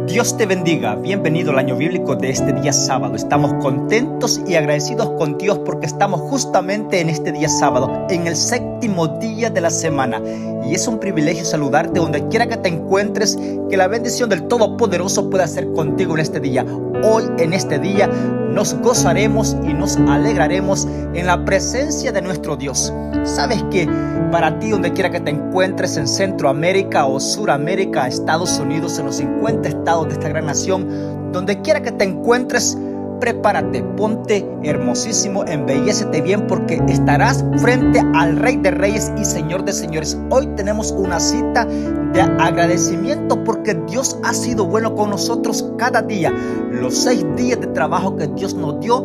Dios te bendiga, bienvenido al año bíblico de este día sábado. Estamos contentos y agradecidos con Dios porque estamos justamente en este día sábado, en el séptimo día de la semana. Y es un privilegio saludarte donde quiera que te encuentres, que la bendición del Todopoderoso pueda ser contigo en este día. Hoy, en este día, nos gozaremos y nos alegraremos en la presencia de nuestro Dios. ¿Sabes que para ti, donde quiera que te encuentres, en Centroamérica o Suramérica, Estados Unidos, en los 50 estados de esta gran nación, donde quiera que te encuentres, prepárate, ponte hermosísimo, embellécete bien porque estarás frente al Rey de Reyes y Señor de Señores. Hoy tenemos una cita de agradecimiento porque Dios ha sido bueno con nosotros cada día. Los 6 días de trabajo que Dios nos dio,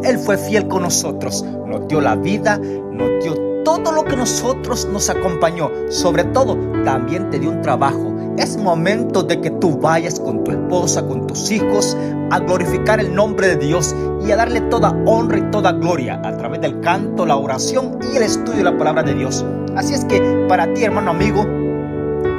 Él fue fiel con nosotros. Nos dio la vida, nos dio todo lo que nosotros nos acompañó. Sobre todo, también te dio un trabajo. Es momento de que tú vayas con tu esposa, con tus hijos, a glorificar el nombre de Dios y a darle toda honra y toda gloria a través del canto, la oración y el estudio de la palabra de Dios. Así es que para ti, hermano amigo,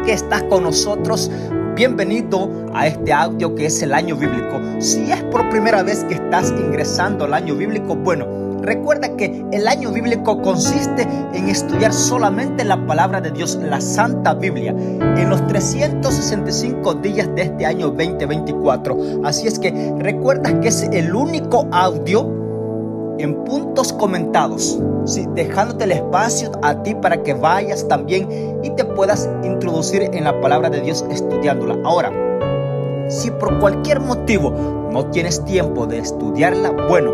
que estás con nosotros, bienvenido a este audio que es el año bíblico. Si es por primera vez que estás ingresando al año bíblico, bueno, recuerda que el año bíblico consiste en estudiar solamente la palabra de Dios, la Santa Biblia, en los 365 días de este año 2024. Así es que recuerda que es el único audio en puntos comentados, ¿sí? Dejándote el espacio a ti para que vayas también y te puedas introducir en la palabra de Dios estudiándola. Ahora, si por cualquier motivo no tienes tiempo de estudiarla, bueno,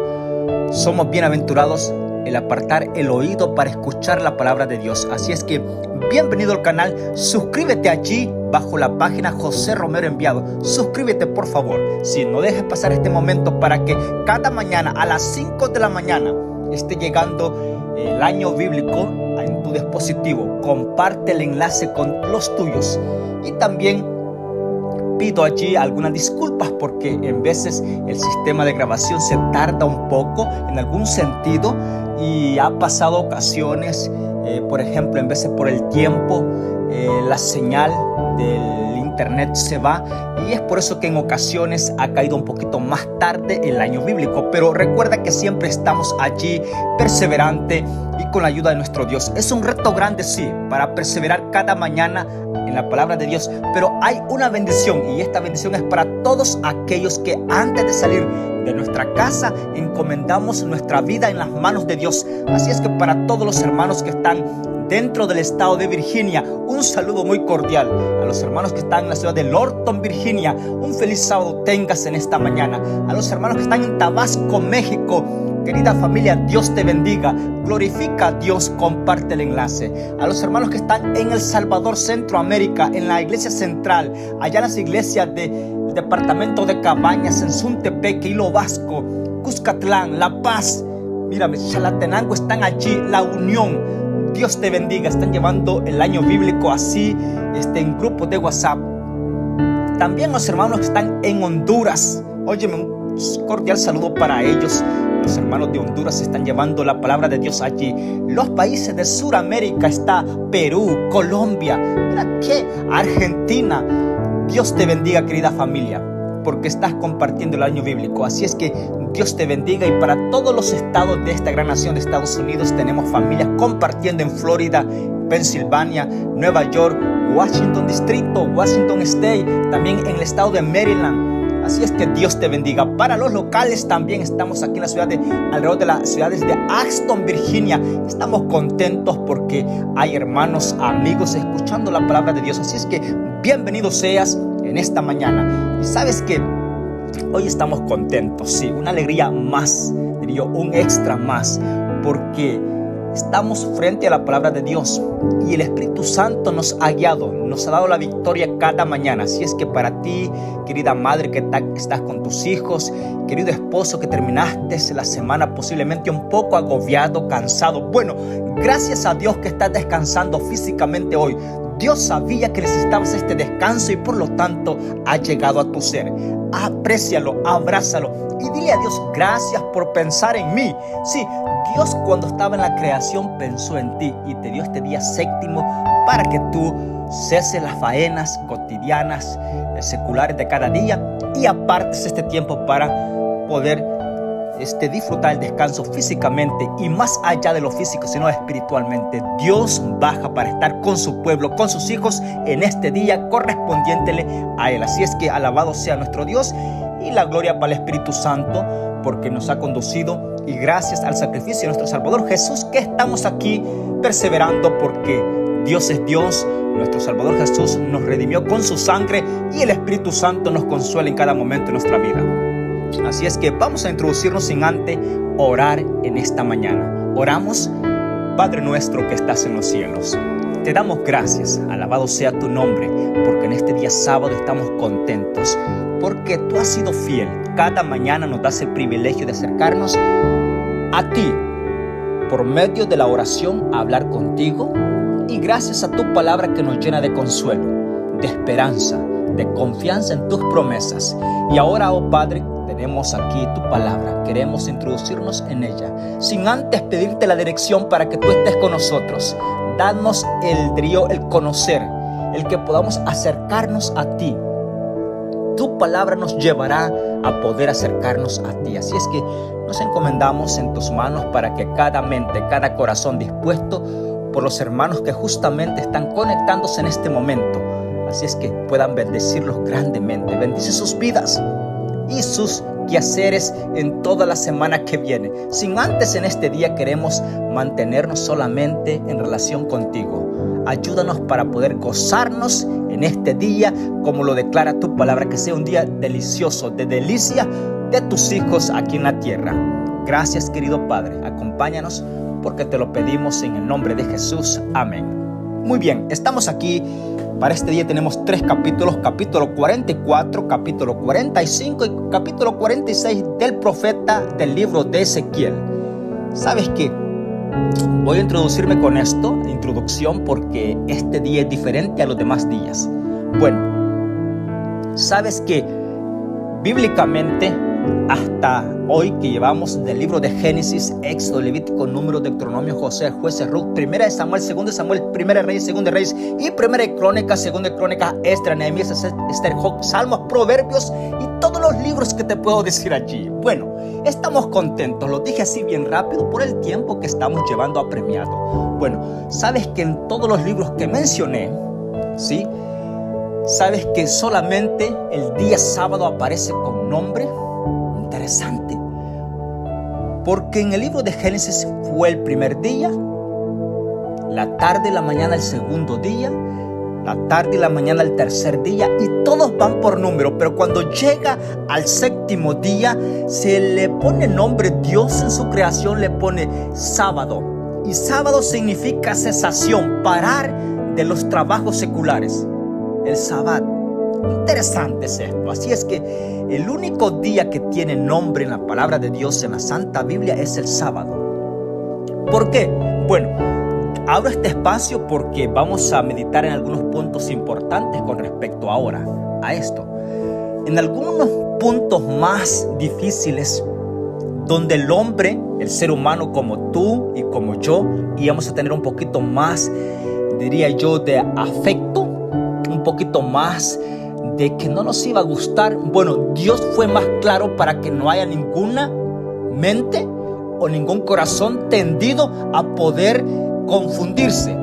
somos bienaventurados el apartar el oído para escuchar la palabra de Dios. Así es que bienvenido al canal, suscríbete allí bajo la página José Romero Enviado. Suscríbete por favor, si no dejes pasar este momento para que cada mañana a las 5 de la mañana esté llegando el año bíblico en tu dispositivo. Comparte el enlace con los tuyos y también pido allí algunas disculpas porque en veces el sistema de grabación se tarda un poco en algún sentido y ha pasado ocasiones, por ejemplo, en veces por el tiempo, la señal del internet se va y es por eso que en ocasiones ha caído un poquito más tarde el año bíblico. Pero recuerda que siempre estamos allí perseverante y con la ayuda de nuestro Dios. Es un reto grande, sí, para perseverar cada mañana en la palabra de Dios, pero hay una bendición y esta bendición es para todos aquellos que antes de salir de nuestra casa encomendamos nuestra vida en las manos de Dios. Así es que para todos los hermanos que están dentro del estado de Virginia, un saludo muy cordial. A los hermanos que están en la ciudad de Lorton, Virginia, un feliz sábado tengas en esta mañana. A los hermanos que están en Tabasco, México, querida familia, Dios te bendiga. Glorifica a Dios, comparte el enlace. A los hermanos que están en El Salvador, Centroamérica, en la iglesia central, allá en las iglesias del departamento de Cabañas, en Suntepeque, Hilo Vasco, Cuscatlán, La Paz, mírame, Chalatenango, están allí, La Unión. Dios te bendiga, están llevando el año bíblico así, en grupos de WhatsApp. También los hermanos que están en Honduras, óyeme, un cordial saludo para ellos. Los hermanos de Honduras están llevando la palabra de Dios allí. Los países de Suramérica está Perú, Colombia, mira qué, Argentina. Dios te bendiga, querida familia, porque estás compartiendo el año bíblico. Así es que Dios te bendiga. Y para todos los estados de esta gran nación de Estados Unidos, tenemos familias compartiendo en Florida, Pensilvania, Nueva York, Washington Distrito, Washington State, también en el estado de Maryland. Así es que Dios te bendiga. Para los locales también estamos aquí en la ciudad alrededor de las ciudades de Axton, Virginia. Estamos contentos porque hay hermanos, amigos escuchando la palabra de Dios. Así es que bienvenido seas en esta mañana. Y sabes que hoy estamos contentos, sí, una alegría más, diría un extra más, porque estamos frente a la palabra de Dios y el Espíritu Santo nos ha guiado, nos ha dado la victoria cada mañana. Así es que para ti, querida madre que estás con tus hijos, querido esposo que terminaste la semana posiblemente un poco agobiado, cansado, bueno, gracias a Dios que estás descansando físicamente hoy. Dios sabía que necesitabas este descanso y por lo tanto ha llegado a tu ser. Aprécialo, abrázalo y dile a Dios gracias por pensar en mí. Sí, Dios cuando estaba en la creación pensó en ti y te dio este día séptimo para que tú ceses las faenas cotidianas, seculares de cada día y apartes este tiempo para poder disfrutar el descanso físicamente y más allá de lo físico, sino espiritualmente. Dios baja para estar con su pueblo, con sus hijos en este día correspondiéndole a Él. Así es que alabado sea nuestro Dios y la gloria para el Espíritu Santo porque nos ha conducido, y gracias al sacrificio de nuestro Salvador Jesús que estamos aquí perseverando, porque Dios es Dios. Nuestro Salvador Jesús nos redimió con su sangre y el Espíritu Santo nos consuela en cada momento de nuestra vida. Así es que vamos a introducirnos sin antes orar en esta mañana. Oramos. Padre nuestro que estás en los cielos, te damos gracias, alabado sea tu nombre, porque en este día sábado estamos contentos, porque tú has sido fiel. Cada mañana nos das el privilegio de acercarnos a ti por medio de la oración, a hablar contigo, y gracias a tu palabra que nos llena de consuelo, de esperanza, de confianza en tus promesas. Y ahora, oh Padre, tenemos aquí tu palabra, queremos introducirnos en ella, sin antes pedirte la dirección para que tú estés con nosotros. Danos el conocer, el que podamos acercarnos a ti. Tu palabra nos llevará a poder acercarnos a ti. Así es que nos encomendamos en tus manos para que cada mente, cada corazón dispuesto por los hermanos que justamente están conectándose en este momento, así es que puedan bendecirlos grandemente. Bendice sus vidas y sus quehaceres en toda la semana que viene. Sin antes en este día queremos mantenernos solamente en relación contigo. Ayúdanos para poder gozarnos en este día, como lo declara tu palabra, que sea un día delicioso, de delicia de tus hijos aquí en la tierra. Gracias, querido Padre. Acompáñanos porque te lo pedimos en el nombre de Jesús. Amén. Muy bien, estamos aquí. Para este día tenemos 3 capítulos, capítulo 44, capítulo 45 y capítulo 46 del profeta del libro de Ezequiel. ¿Sabes qué? Voy a introducirme con esto, introducción, porque este día es diferente a los demás días. Bueno, ¿sabes qué? Bíblicamente, hasta hoy que llevamos del libro de Génesis, Éxodo, Levítico, Número, Deuteronomio, Josué, Jueces, Ruth, Primera de Samuel, Segunda de Samuel, Primera de Reyes, Segunda de Reyes y Primera de Crónicas, Segunda de Crónicas, Esdras, Nehemías, Esther, Job, Salmos, Proverbios y todos los libros que te puedo decir allí. Bueno, estamos contentos, lo dije así bien rápido por el tiempo que estamos llevando apremiado. Bueno, sabes que en todos los libros que mencioné, ¿sí? Sabes que solamente el día sábado aparece con nombre. Interesante, porque en el libro de Génesis fue el primer día, la tarde y la mañana el segundo día, la tarde y la mañana el tercer día, y todos van por número, pero cuando llega al séptimo día se le pone nombre. Dios en su creación le pone sábado, y sábado significa cesación, parar de los trabajos seculares, el sabbat. Interesante es esto. Así es que el único día que tiene nombre en la palabra de Dios en la Santa Biblia es el sábado. ¿Por qué? Bueno, abro este espacio porque vamos a meditar en algunos puntos importantes con respecto ahora a esto. En algunos puntos más difíciles, donde el hombre, el ser humano como tú y como yo, íbamos a tener un poquito más, diría yo, de afecto, un poquito más de que no nos iba a gustar. Bueno, Dios fue más claro para que no haya ninguna mente o ningún corazón tendido a poder confundirse.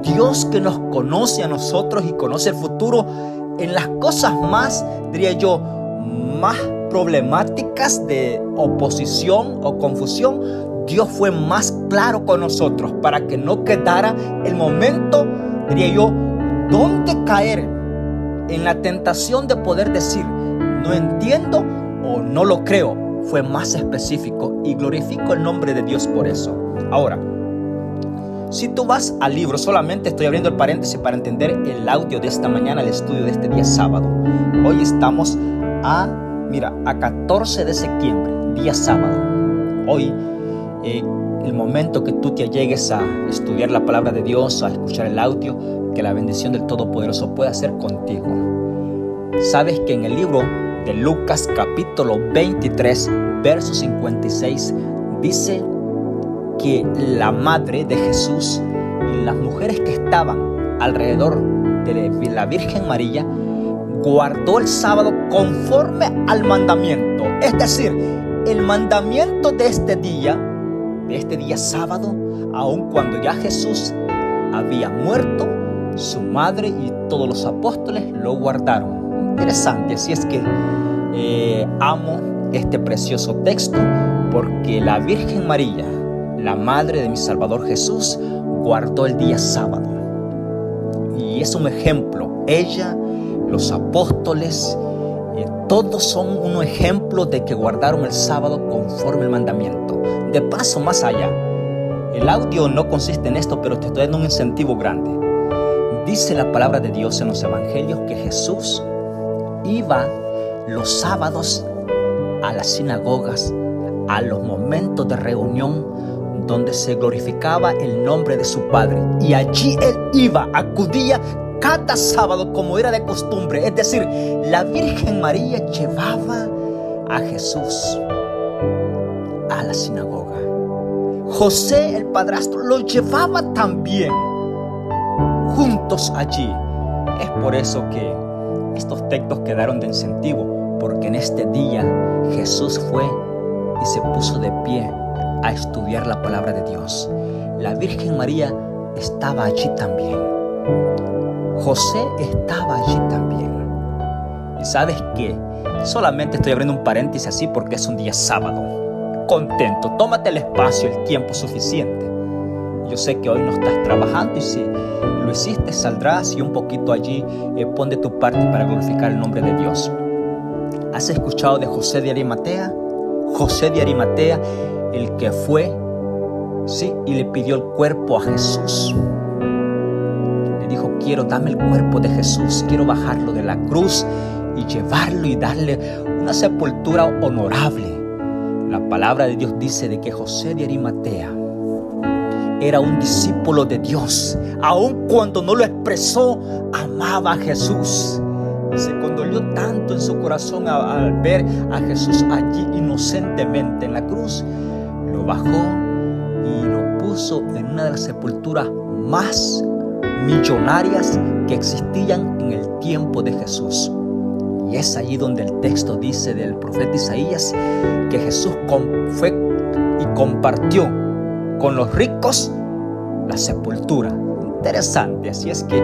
Dios que nos conoce a nosotros y conoce el futuro en las cosas más, diría yo, más problemáticas de oposición o confusión, Dios fue más claro con nosotros para que no quedara el momento, diría yo, donde caer en la tentación de poder decir no entiendo o no lo creo. Fue más específico y glorifico el nombre de Dios por eso. Ahora, si tú vas al libro, solamente estoy abriendo el paréntesis para entender el audio de esta mañana, el estudio de este día sábado. Hoy estamos a 14 de septiembre, día sábado. Hoy, el momento que tú te llegues a estudiar la palabra de Dios, a escuchar el audio, que la bendición del Todopoderoso pueda ser contigo. Sabes que en el libro de Lucas capítulo 23, verso 56, dice que la madre de Jesús y las mujeres que estaban alrededor de la Virgen María guardó el sábado conforme al mandamiento. Es decir, el mandamiento de este día sábado, aun cuando ya Jesús había muerto, su madre y todos los apóstoles lo guardaron. Interesante, así es que amo este precioso texto porque la Virgen María, la madre de mi Salvador Jesús, guardó el día sábado. Y es un ejemplo. Ella, los apóstoles, todos son un ejemplo de que guardaron el sábado conforme al mandamiento. De paso, más allá, el audio no consiste en esto, pero te estoy dando un incentivo grande. Dice la palabra de Dios en los evangelios que Jesús iba los sábados a las sinagogas, a los momentos de reunión donde se glorificaba el nombre de su Padre. Y allí él acudía cada sábado como era de costumbre. Es decir, la Virgen María llevaba a Jesús a la sinagoga. José, el padrastro, lo llevaba también juntos allí. Es por eso que estos textos quedaron de incentivo, porque en este día Jesús fue y se puso de pie a estudiar la palabra de Dios. La Virgen María estaba allí también. José estaba allí también. Y ¿sabes qué? Solamente estoy abriendo un paréntesis así porque es un día sábado. Contento, tómate el espacio, el tiempo suficiente. Yo sé que hoy no estás trabajando y si lo hiciste saldrás y un poquito allí pon de tu parte para glorificar el nombre de Dios. ¿Has escuchado de José de Arimatea? José de Arimatea, el que fue, sí, y le pidió el cuerpo a Jesús. Le dijo, dame el cuerpo de Jesús, quiero bajarlo de la cruz y llevarlo y darle una sepultura honorable. La palabra de Dios dice de que José de Arimatea era un discípulo de Dios. Aun cuando no lo expresó, amaba a Jesús. Y se condolió tanto en su corazón al ver a Jesús allí inocentemente en la cruz. Lo bajó y lo puso en una de las sepulturas más millonarias que existían en el tiempo de Jesús. Y es allí donde el texto dice del profeta Isaías que Jesús fue y compartió con los ricos la sepultura. Interesante, así es que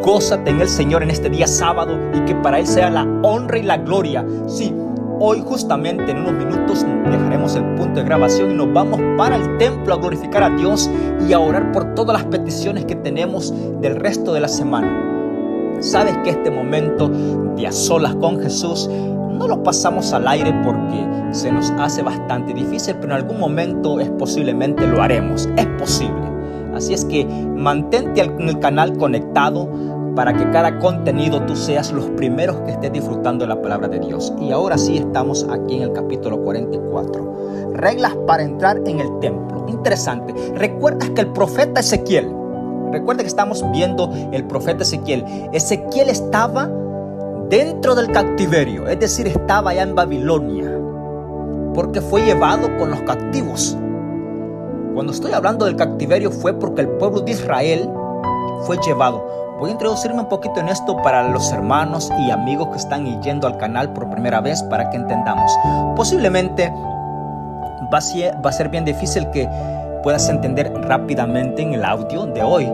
gózate en el Señor en este día sábado y que para Él sea la honra y la gloria. Sí, hoy justamente en unos minutos dejaremos el punto de grabación y nos vamos para el templo a glorificar a Dios y a orar por todas las peticiones que tenemos del resto de la semana. Sabes que este momento de a solas con Jesús no lo pasamos al aire porque se nos hace bastante difícil, pero en algún momento posiblemente lo haremos, es posible. Así es que mantente en el canal conectado para que cada contenido tú seas los primeros que estés disfrutando de la palabra de Dios. Y ahora sí estamos aquí en el capítulo 44. Reglas para entrar en el templo. Interesante. ¿Recuerdas que el profeta Ezequiel? Recuerda que estamos viendo el profeta Ezequiel. Ezequiel estaba dentro del cautiverio, es decir, estaba allá en Babilonia, porque fue llevado con los cautivos. Cuando estoy hablando del cautiverio fue porque el pueblo de Israel fue llevado. Voy a introducirme un poquito en esto para los hermanos y amigos que están yendo al canal por primera vez para que entendamos. Posiblemente va a ser bien difícil que puedas entender rápidamente en el audio de hoy,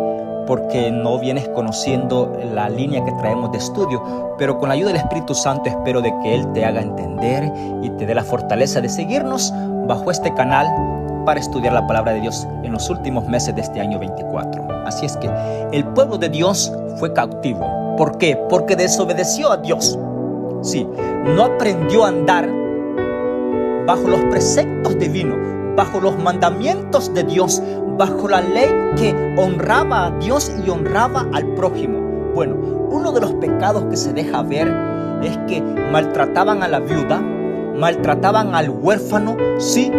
porque no vienes conociendo la línea que traemos de estudio, pero con la ayuda del Espíritu Santo espero de que Él te haga entender y te dé la fortaleza de seguirnos bajo este canal para estudiar la palabra de Dios en los últimos meses de este año 24. Así es que el pueblo de Dios fue cautivo. ¿Por qué? Porque desobedeció a Dios. Sí, no aprendió a andar bajo los preceptos divinos, bajo los mandamientos de Dios, bajo la ley que honraba a Dios y honraba al prójimo. Bueno, uno de los pecados que se deja ver es que maltrataban a la viuda, maltrataban al huérfano, sí,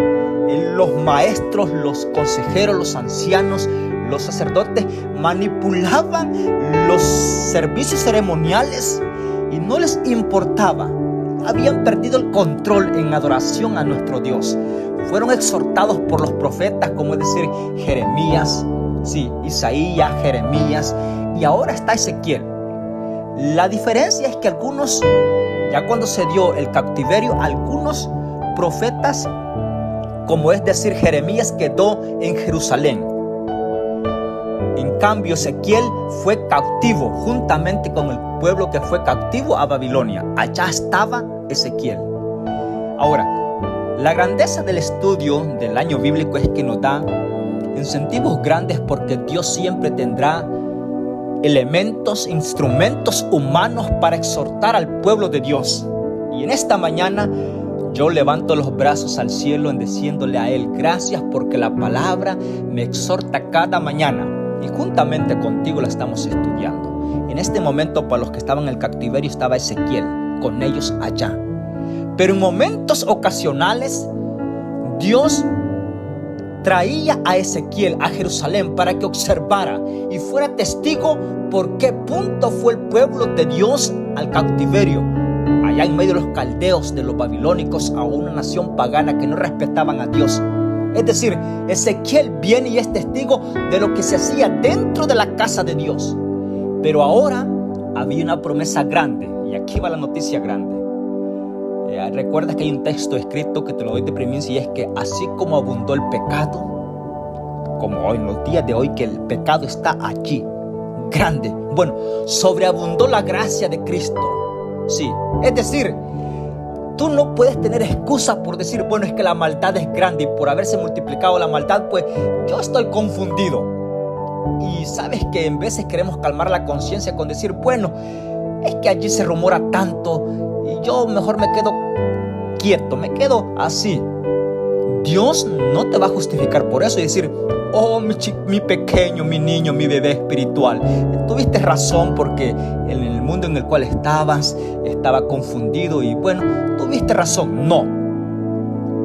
los maestros, los consejeros, los ancianos, los sacerdotes manipulaban los servicios ceremoniales y no les importaba. Habían perdido el control en adoración a nuestro Dios. Fueron exhortados por los profetas, como es decir, Jeremías, sí, Isaías, Jeremías, y ahora está Ezequiel. La diferencia es que algunos, ya cuando se dio el cautiverio, algunos profetas, como es decir Jeremías, quedó en Jerusalén. En cambio, Ezequiel fue cautivo juntamente con el pueblo que fue cautivo a Babilonia. Allá estaba Ezequiel. Ahora, la grandeza del estudio del año bíblico es que nos da incentivos grandes, porque Dios siempre tendrá elementos, instrumentos humanos para exhortar al pueblo de Dios. Y en esta mañana yo levanto los brazos al cielo diciéndole a Él gracias, porque la palabra me exhorta cada mañana y juntamente contigo la estamos estudiando. En este momento, para los que estaban en el cautiverio, estaba Ezequiel con ellos allá. Pero en momentos ocasionales, Dios traía a Ezequiel a Jerusalén para que observara y fuera testigo por qué punto fue el pueblo de Dios al cautiverio, allá en medio de los caldeos, de los babilónicos, a una nación pagana que no respetaban a Dios. Es decir, Ezequiel viene y es testigo de lo que se hacía dentro de la casa de Dios. Pero ahora había una promesa grande, y aquí va la noticia grande. Recuerdas que hay un texto escrito que te lo doy de primicia, y es que así como abundó el pecado, como hoy en los días de hoy, que el pecado está allí, grande, bueno, sobreabundó la gracia de Cristo. Sí, es decir, tú no puedes tener excusa por decir, bueno, es que la maldad es grande y por haberse multiplicado la maldad, pues yo estoy confundido. Y sabes que en veces queremos calmar la conciencia con decir, bueno, es que allí se rumora tanto y yo mejor me quedo quieto, me quedo así. Dios no te va a justificar por eso y decir, oh, mi pequeño, mi niño, mi bebé espiritual, tuviste razón porque en el mundo en el cual estabas, estaba confundido y bueno, tuviste razón. No,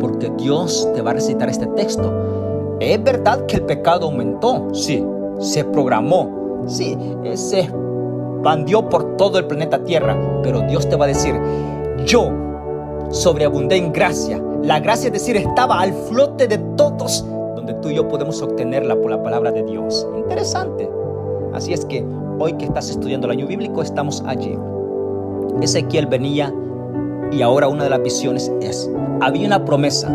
porque Dios te va a recitar este texto. Es verdad que el pecado aumentó, sí, se programó, sí, se expandió por todo el planeta Tierra, pero Dios te va a decir, yo sobreabundé en gracia. La gracia, es decir, estaba al flote de todos, donde tú y yo podemos obtenerla por la palabra de Dios. Interesante. Así es que hoy que estás estudiando el año bíblico, estamos allí. Ezequiel venía y ahora una de las visiones es, había una promesa.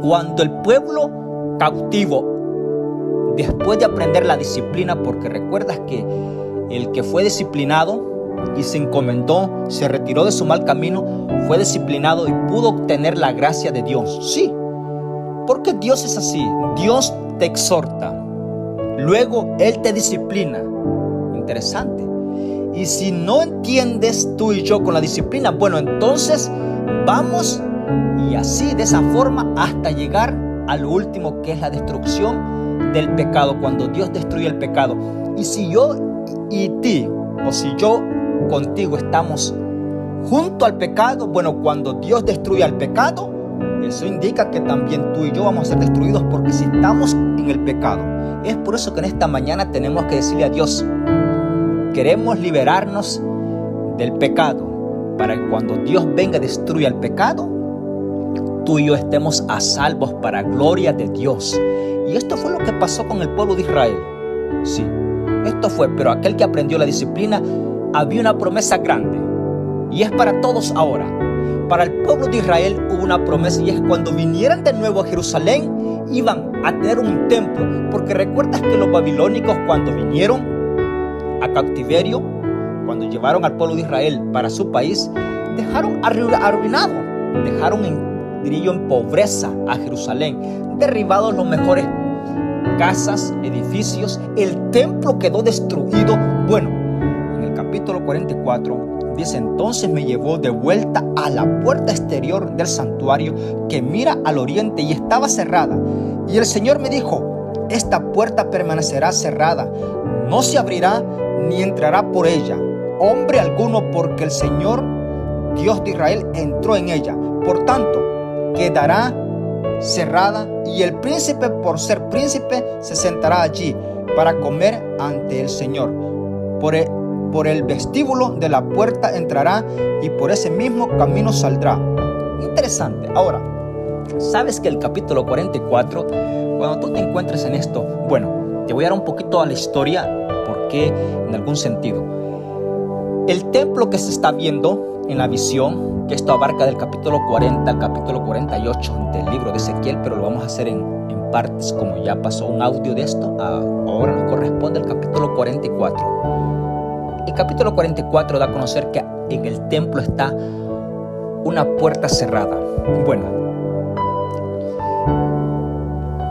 Cuando el pueblo cautivo, después de aprender la disciplina, porque recuerdas que el que fue disciplinado y se encomendó, se retiró de su mal camino, fue disciplinado y pudo obtener la gracia de Dios. Sí, porque Dios es así. Dios te exhorta, luego Él te disciplina. Interesante. Y si no entiendes tú y yo con la disciplina, bueno, entonces vamos y así de esa forma hasta llegar a lo último, que es la destrucción del pecado, cuando Dios destruye el pecado. Y si yo y ti, o si yo contigo estamos junto al pecado, bueno, cuando Dios destruye el pecado, eso indica que también tú y yo vamos a ser destruidos, porque si estamos en el pecado, es por eso que en esta mañana tenemos que decirle a Dios, queremos liberarnos del pecado, para que cuando Dios venga y destruya el pecado, tú y yo estemos a salvos para gloria de Dios. Y esto fue lo que pasó con el pueblo de Israel. Sí, esto fue, pero aquel que aprendió la disciplina, había una promesa grande, y es para todos ahora. Para el pueblo de Israel hubo una promesa, y es cuando vinieran de nuevo a Jerusalén, iban a tener un templo, porque recuerdas que los babilónicos, cuando vinieron a cautiverio, cuando llevaron al pueblo de Israel para su país, dejaron arruinado, dejaron en pobreza a Jerusalén, derribados los mejores casas, edificios, el templo quedó destruido. Bueno, en el capítulo 44 dice, entonces me llevó de vuelta a la puerta exterior del santuario que mira al oriente, y estaba cerrada. Y el Señor me dijo, esta puerta permanecerá cerrada, no se abrirá ni entrará por ella hombre alguno, porque el Señor Dios de Israel entró en ella. Por tanto, quedará cerrada, y el príncipe, por ser príncipe, se sentará allí para comer ante el Señor. Por el vestíbulo de la puerta entrará, y por ese mismo camino saldrá. Interesante. Ahora, ¿sabes que el capítulo 44, cuando tú te encuentres en esto, bueno, te voy a dar un poquito a la historia, porque en algún sentido, El templo que se está viendo en la visión, que esto abarca del capítulo 40 al capítulo 48 del libro de Ezequiel, pero lo vamos a hacer en partes, como ya pasó un audio de esto. Ahora nos corresponde el capítulo 44. El capítulo 44 da a conocer que en el templo está una puerta cerrada. Bueno,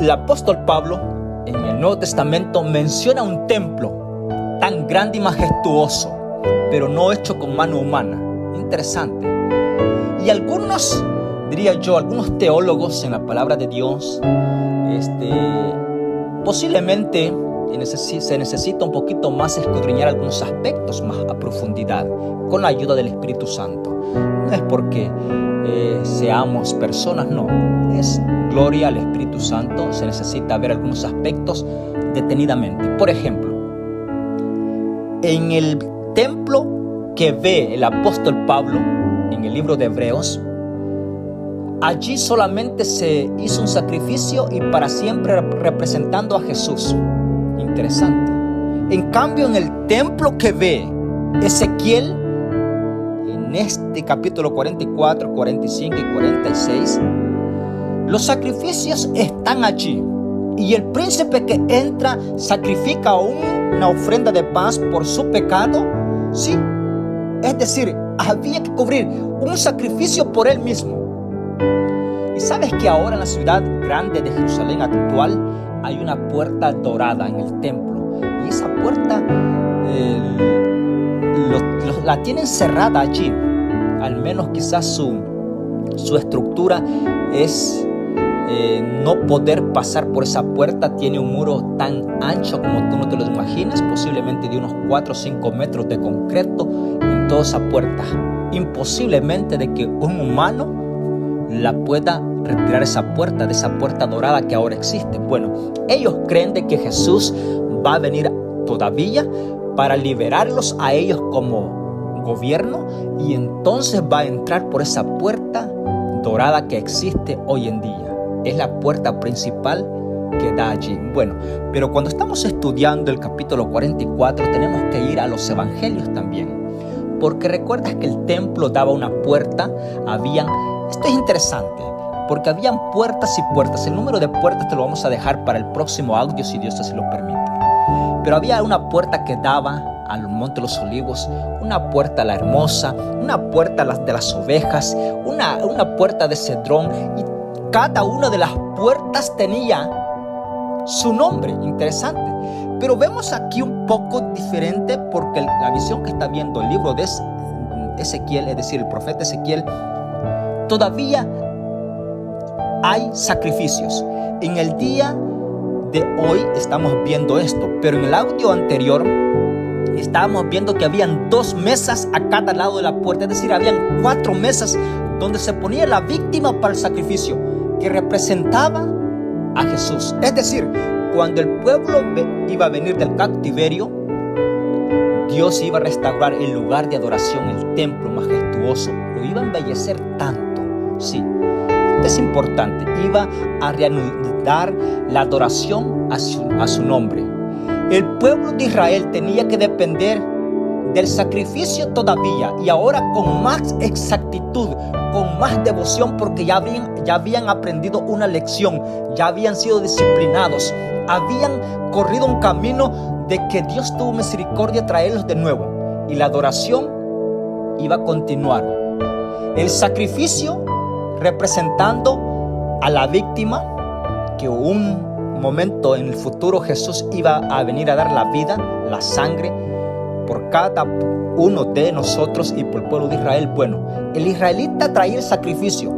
el apóstol Pablo en el Nuevo Testamento menciona un templo tan grande y majestuoso, pero no hecho con mano humana. Interesante. Y algunos, diría yo, algunos teólogos en la palabra de Dios, posiblemente se necesita un poquito más escudriñar algunos aspectos más a profundidad con la ayuda del Espíritu Santo. No es porque seamos personas, no, es gloria al Espíritu Santo. Se necesita ver algunos aspectos detenidamente. Por ejemplo, en el templo que ve el apóstol Pablo en el libro de Hebreos, allí solamente se hizo un sacrificio y para siempre representando a Jesús. Interesante. En cambio, en el templo que ve Ezequiel, en este capítulo 44, 45 y 46, los sacrificios están allí. Y el príncipe que entra sacrifica una ofrenda de paz por su pecado. Sí, es decir, había que cubrir un sacrificio por él mismo. Y sabes que ahora en la ciudad grande de Jerusalén actual hay una puerta dorada en el templo. Y esa puerta la tienen cerrada allí. Al menos quizás su estructura es no poder pasar por esa puerta. Tiene un muro tan ancho como tú no te lo imaginas, posiblemente de unos 4 o 5 metros de concreto en toda esa puerta. Imposiblemente de que un humano la pueda retirar de esa puerta dorada que ahora existe. Bueno, ellos creen de que Jesús va a venir todavía para liberarlos a ellos como gobierno, y entonces va a entrar por esa puerta dorada que existe hoy en día. Es la puerta principal que da allí. Bueno, pero cuando estamos estudiando el capítulo 44 tenemos que ir a los evangelios también, porque recuerdas que el templo daba una puerta. Esto es interesante, porque habían puertas y puertas. El número de puertas te lo vamos a dejar para el próximo audio, si Dios así lo permite. Pero había una puerta que daba al Monte de los Olivos, una puerta a la Hermosa, una puerta de las Ovejas, una puerta de Cedrón, y cada una de las puertas tenía su nombre. Interesante. Pero vemos aquí un poco diferente, porque la visión que está viendo el libro de Ezequiel, es decir, el profeta Ezequiel, todavía hay sacrificios. En el día de hoy estamos viendo esto, pero en el audio anterior estábamos viendo que habían 2 mesas a cada lado de la puerta, es decir, habían 4 mesas donde se ponía la víctima para el sacrificio, que representaba a Jesús. Es decir, cuando el pueblo iba a venir del cautiverio, Dios iba a restaurar el lugar de adoración, el templo majestuoso, lo iba a embellecer tanto. Sí, esto es importante. Iba a reanudar la adoración a su nombre. El pueblo de Israel tenía que depender del sacrificio todavía, y ahora con más exactitud, con más devoción, porque ya habían aprendido una lección, ya habían sido disciplinados, habían corrido un camino de que Dios tuvo misericordia de traerlos de nuevo, y la adoración iba a continuar. El sacrificio representando a la víctima, que un momento en el futuro Jesús iba a venir a dar la vida, la sangre, por cada uno de nosotros y por el pueblo de Israel. Bueno, el israelita traía el sacrificio,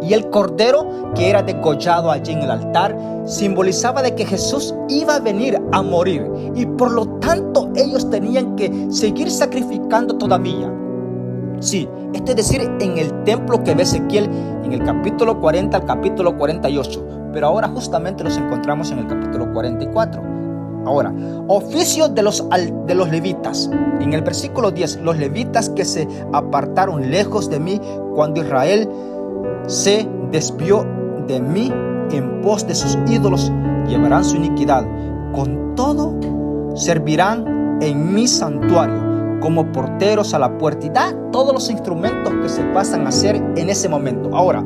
y el cordero que era degollado allí en el altar simbolizaba de que Jesús iba a venir a morir, y por lo tanto ellos tenían que seguir sacrificando todavía. Sí, esto es decir, en el templo que ve Ezequiel en el capítulo 40 al capítulo 48, pero ahora justamente nos encontramos en el capítulo 44. Ahora, oficio de los levitas. En el versículo 10, los levitas que se apartaron lejos de mí cuando Israel se desvió de mí en pos de sus ídolos, llevarán su iniquidad. Con todo, servirán en mi santuario. como porteros a la puerta y da todos los instrumentos que se pasan a hacer en ese momento. Ahora,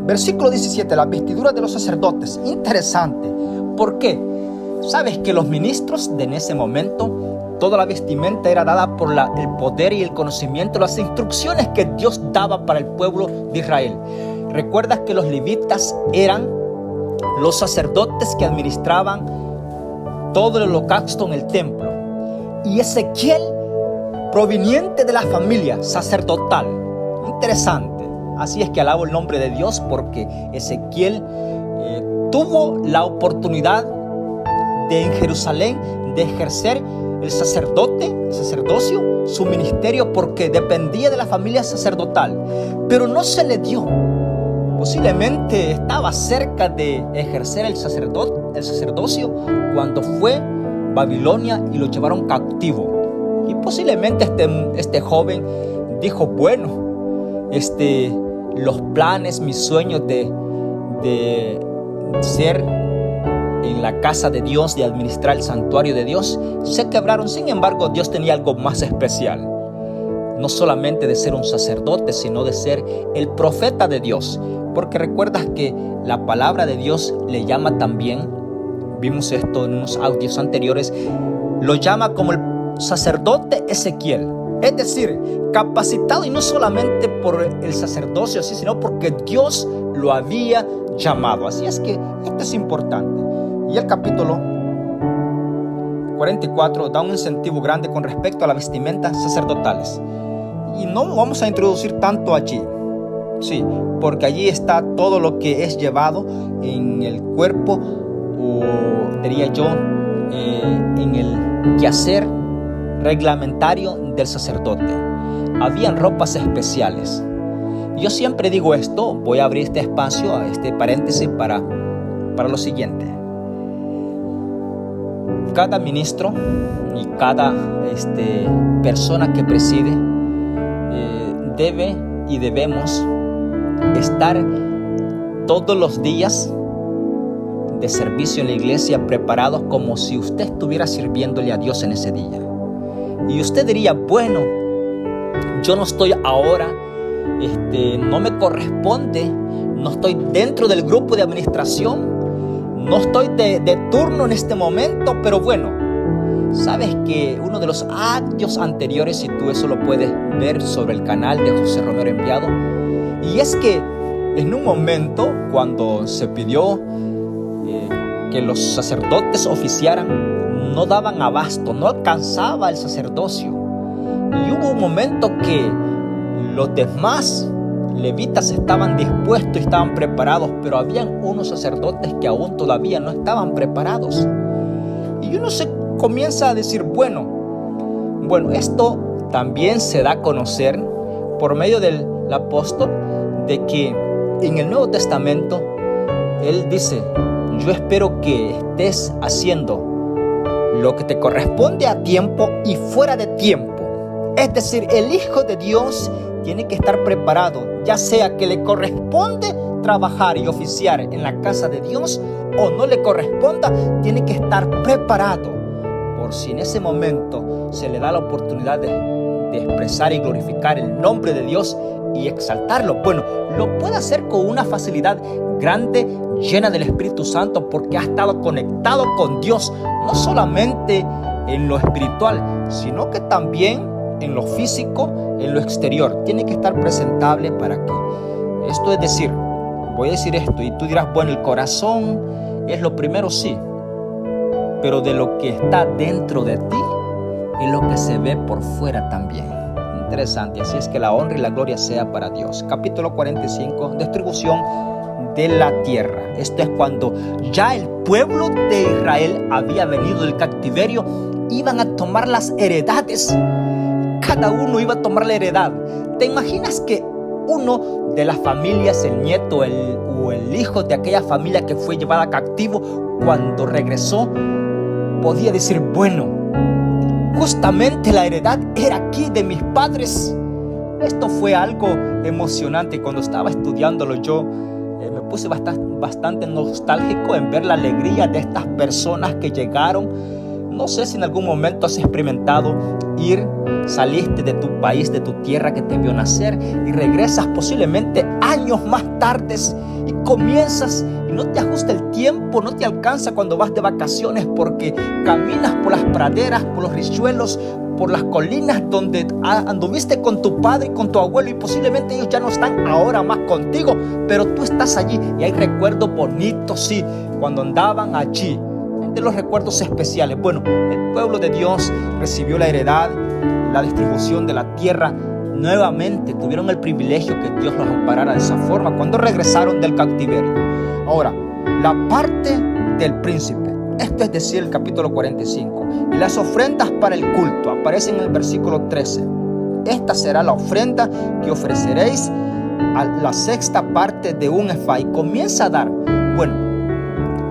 versículo 17, las vestiduras de los sacerdotes. Interesante. ¿Por qué? ¿Sabes que los ministros en ese momento, toda la vestimenta era dada por el poder y el conocimiento, las instrucciones que Dios daba para el pueblo de Israel? ¿Recuerdas que los levitas eran los sacerdotes que administraban todo el holocausto en el templo? Y Ezequiel, proveniente de la familia sacerdotal. Interesante. Así es que alabo el nombre de Dios, porque Ezequiel tuvo la oportunidad de en Jerusalén de ejercer el sacerdocio, su ministerio, porque dependía de la familia sacerdotal, pero no se le dio. Posiblemente estaba cerca de ejercer el sacerdocio cuando fue Babilonia y lo llevaron cautivo. Y posiblemente este joven dijo, bueno, los planes, mis sueños de ser en la casa de Dios, de administrar el santuario de Dios, se quebraron. Sin embargo, Dios tenía algo más especial. No solamente de ser un sacerdote, sino de ser el profeta de Dios. Porque recuerdas que la palabra de Dios le llama también, vimos esto en unos audios anteriores, lo llama como el sacerdote Ezequiel. Es decir, capacitado, y no solamente por el sacerdocio, sino porque Dios lo había llamado. Así es que esto es importante. Y el capítulo 44 da un incentivo grande con respecto a las vestimentas sacerdotales. Y no vamos a introducir tanto allí, sí, porque allí está todo lo que es llevado en el cuerpo, o diría yo, en el quehacer reglamentario del sacerdote. Habían ropas especiales. Yo siempre digo esto, voy a abrir este espacio, este paréntesis para lo siguiente. Cada ministro y cada persona que preside debe y debemos estar todos los días de servicio en la iglesia preparados como si usted estuviera sirviéndole a Dios en ese día. Y usted diría, bueno, yo no estoy ahora, no me corresponde, no estoy dentro del grupo de administración, no estoy de turno en este momento, pero bueno, sabes que uno de los audios anteriores, y tú eso lo puedes ver sobre el canal de José Romero Enviado, y es que en un momento cuando se pidió que los sacerdotes oficiaran, no daban abasto, no alcanzaba el sacerdocio, y hubo un momento que los demás levitas estaban dispuestos y estaban preparados, pero habían unos sacerdotes que aún todavía no estaban preparados. Y uno se comienza a decir, bueno, esto también se da a conocer por medio del apóstol, de que en el Nuevo Testamento él dice, yo espero que estés haciendo lo que te corresponde a tiempo y fuera de tiempo. Es decir, el Hijo de Dios tiene que estar preparado, ya sea que le corresponde trabajar y oficiar en la casa de Dios o no le corresponda, tiene que estar preparado, por si en ese momento se le da la oportunidad de expresar y glorificar el nombre de Dios y exaltarlo. Bueno, lo puede hacer con una facilidad grande, llena del Espíritu Santo, porque ha estado conectado con Dios, no solamente en lo espiritual, sino que también en lo físico, en lo exterior. Tiene que estar presentable para que esto, es decir, voy a decir esto y tú dirás, bueno, el corazón es lo primero, sí, pero de lo que está dentro de ti es lo que se ve por fuera también. Interesante. Así es que la honra y la gloria sea para Dios. Capítulo 45, distribución de la tierra. Esto es cuando ya el pueblo de Israel había venido del cautiverio, iban a tomar las heredades. Cada uno iba a tomar la heredad. ¿Te imaginas que uno de las familias, el nieto o el hijo de aquella familia que fue llevada cautivo, cuando regresó, podía decir, bueno, justamente la heredad era aquí de mis padres? Esto fue algo emocionante. Cuando estaba estudiándolo yo, me puse bastante nostálgico en ver la alegría de estas personas que llegaron, No sé si en algún momento has experimentado saliste de tu país, de tu tierra que te vio nacer y regresas posiblemente años más tardes y comienzas y no te ajusta el tiempo, no te alcanza cuando vas de vacaciones porque caminas por las praderas, por los riachuelos, por las colinas donde anduviste con tu padre y con tu abuelo y posiblemente ellos ya no están ahora más contigo, pero tú estás allí y hay recuerdos bonitos, sí, cuando andaban allí. De los recuerdos especiales. Bueno, el pueblo de Dios recibió la heredad, la distribución de la tierra. Nuevamente tuvieron el privilegio que Dios los amparara de esa forma cuando regresaron del cautiverio. Ahora, la parte del príncipe, esto es decir, el capítulo 45, y las ofrendas para el culto aparecen en el versículo 13. Esta será la ofrenda que ofreceréis a la sexta parte de un efá, y comienza a dar. Bueno,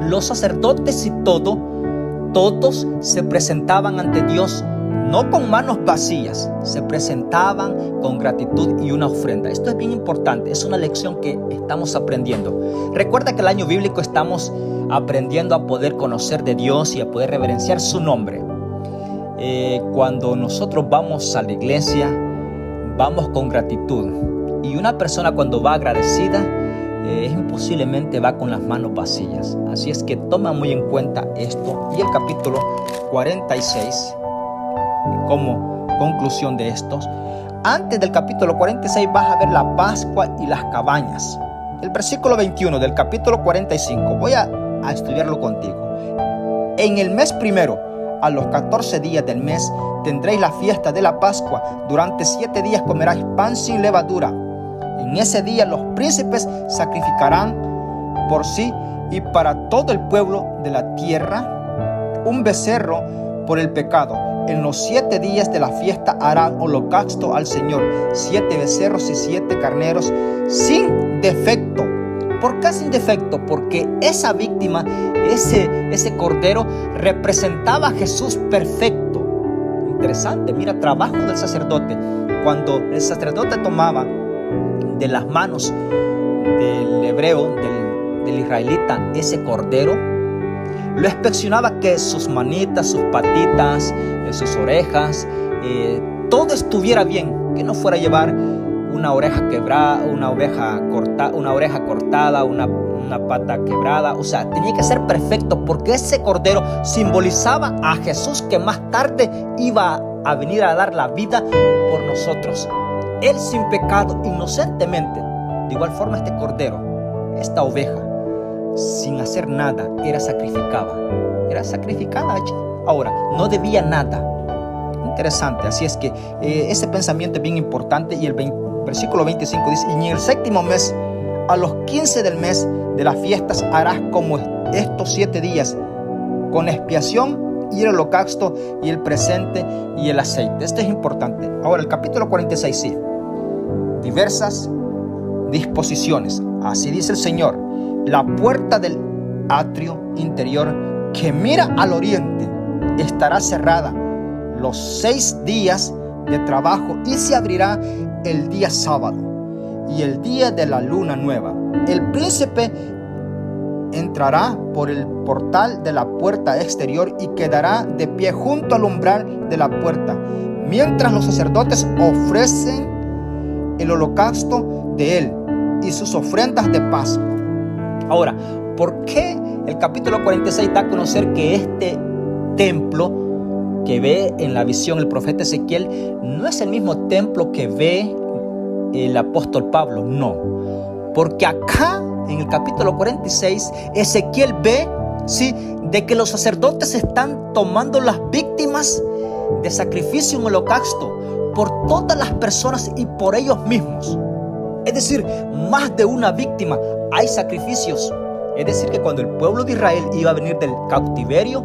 los sacerdotes y todos se presentaban ante Dios no con manos vacías, se presentaban con gratitud y una ofrenda. Esto es bien importante, es una lección que estamos aprendiendo. Recuerda que el año bíblico estamos aprendiendo a poder conocer de Dios y a poder reverenciar su nombre. Cuando nosotros vamos a la iglesia, vamos con gratitud. Y una persona cuando va agradecida, imposiblemente va con las manos vacías. Así es que toma muy en cuenta esto. Y el capítulo 46, como conclusión de estos, antes del capítulo 46 vas a ver la Pascua y las cabañas. El versículo 21 del capítulo 45, voy a estudiarlo contigo. En el mes primero, a los 14 días del mes, tendréis la fiesta de la Pascua. Durante 7 días comeráis pan sin levadura. En ese día los príncipes sacrificarán por sí y para todo el pueblo de la tierra un becerro por el pecado. En los 7 días de la fiesta harán holocausto al Señor, 7 becerros y 7 carneros sin defecto. ¿Por qué sin defecto? Porque esa víctima, ese cordero representaba a Jesús perfecto. Interesante, mira, trabajo del sacerdote. Cuando el sacerdote tomaba de las manos del hebreo, del israelita, ese cordero, lo inspeccionaba, que sus manitas, sus patitas, sus orejas, todo estuviera bien, que no fuera a llevar una oreja quebrada, una oreja cortada, una pata quebrada. O sea, tenía que ser perfecto, porque ese cordero simbolizaba a Jesús, que más tarde iba a venir a dar la vida por nosotros. Él sin pecado, inocentemente. De igual forma este cordero, esta oveja, sin hacer nada, era sacrificada allí. Ahora, no debía nada. Interesante, así es que ese pensamiento es bien importante. Y el versículo 25 dice: y en el 7º mes, a los 15 del mes de las fiestas, harás como estos 7 días, con expiación y el holocausto y el presente y el aceite. Esto es importante. Ahora el capítulo 46, sí. Diversas disposiciones. Así dice el Señor: la puerta del atrio interior que mira al oriente estará cerrada los 6 días de trabajo y se abrirá el día sábado y el día de la luna nueva. El príncipe entrará por el portal de la puerta exterior y quedará de pie junto al umbral de la puerta, mientras los sacerdotes ofrecen el holocausto de él y sus ofrendas de paz. Ahora, ¿por qué el capítulo 46 da a conocer que este templo que ve en la visión el profeta Ezequiel no es el mismo templo que ve el apóstol Pablo? No, porque acá en el capítulo 46 Ezequiel ve, sí, de que los sacerdotes están tomando las víctimas de sacrificio en holocausto por todas las personas y por ellos mismos. Es decir, más de una víctima, hay sacrificios. Es decir, que cuando el pueblo de Israel iba a venir del cautiverio,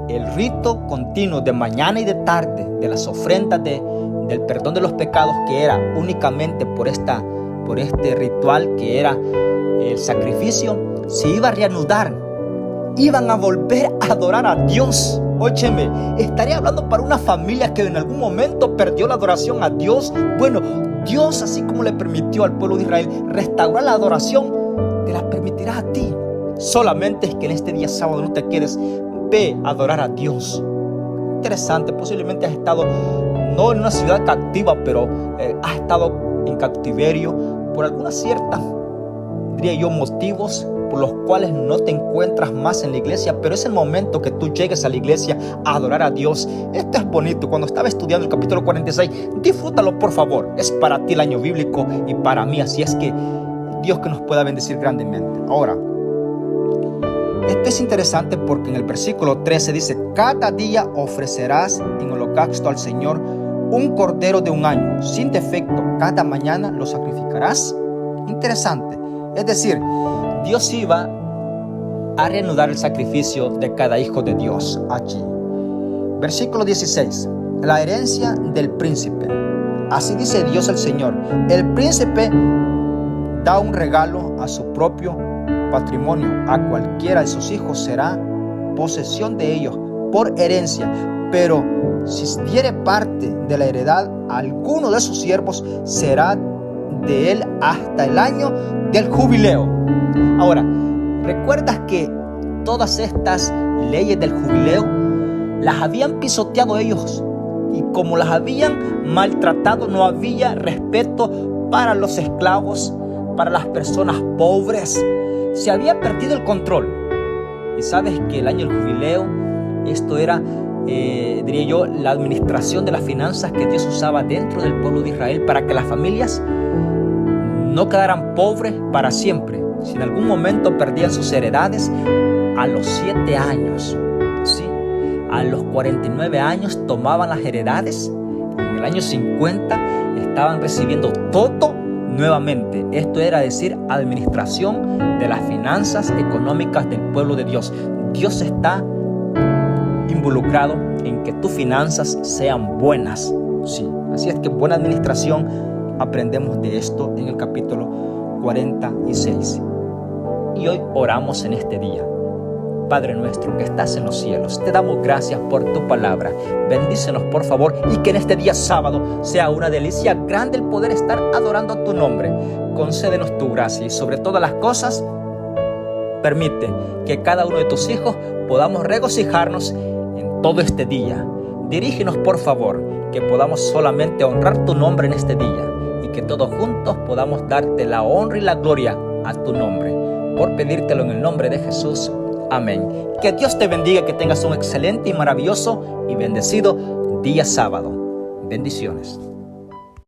el rito continuo de mañana y de tarde de las ofrendas del perdón de los pecados, que era únicamente por este ritual que era el sacrificio, se iba a reanudar. Iban a volver a adorar a Dios. Óyeme, estaría hablando para una familia que en algún momento perdió la adoración a Dios. Bueno, Dios, así como le permitió al pueblo de Israel restaurar la adoración, te la permitirá a ti. Solamente es que en este día sábado no te quedes ve a adorar a Dios. Interesante, posiblemente has estado no en una ciudad cautiva, pero has estado en cautiverio por algunas ciertas, diría yo, motivos por los cuales no te encuentras más en la iglesia, pero es el momento que tú llegues a la iglesia a adorar a Dios. Esto es bonito. Cuando estaba estudiando el capítulo 46, disfrútalo por favor. Es para ti el año bíblico y para mí, así es que Dios que nos pueda bendecir grandemente. Ahora, esto es interesante porque en el versículo 13 dice: cada día ofrecerás en holocausto al Señor un cordero de un año, sin defecto, cada mañana lo sacrificarás. Interesante. Es decir, Dios iba a reanudar el sacrificio de cada hijo de Dios allí. Versículo 16. La herencia del príncipe. Así dice Dios el Señor: el príncipe da un regalo a su propio patrimonio. A cualquiera de sus hijos será posesión de ellos por herencia. Pero si diere parte de la heredad a alguno de sus siervos, será de él hasta el año del jubileo. Ahora, ¿recuerdas que todas estas leyes del jubileo las habían pisoteado ellos? Y como las habían maltratado, no había respeto para los esclavos, para las personas pobres. Se había perdido el control. Y sabes que el año del jubileo, esto era, diría yo, la administración de las finanzas que Dios usaba dentro del pueblo de Israel para que las familias no quedaran pobres para siempre. Si en algún momento perdían sus heredades, a los 7 años, ¿sí? A los 49 años tomaban las heredades. En el año 50 estaban recibiendo todo nuevamente. Esto era decir, administración de las finanzas económicas del pueblo de Dios. Dios está involucrado en que tus finanzas sean buenas. Sí, así es que buena administración, aprendemos de esto en el capítulo 46. Y hoy oramos en este día. Padre nuestro que estás en los cielos, te damos gracias por tu palabra. Bendícenos por favor, y que en este día sábado sea una delicia grande el poder estar adorando tu nombre. Concédenos tu gracia y sobre todas las cosas, permite que cada uno de tus hijos podamos regocijarnos en todo este día. Dirígenos por favor, que podamos solamente honrar tu nombre en este día y que todos juntos podamos darte la honra y la gloria a tu nombre. Por pedírtelo en el nombre de Jesús. Amén. Que Dios te bendiga, que tengas un excelente y maravilloso y bendecido día sábado. Bendiciones.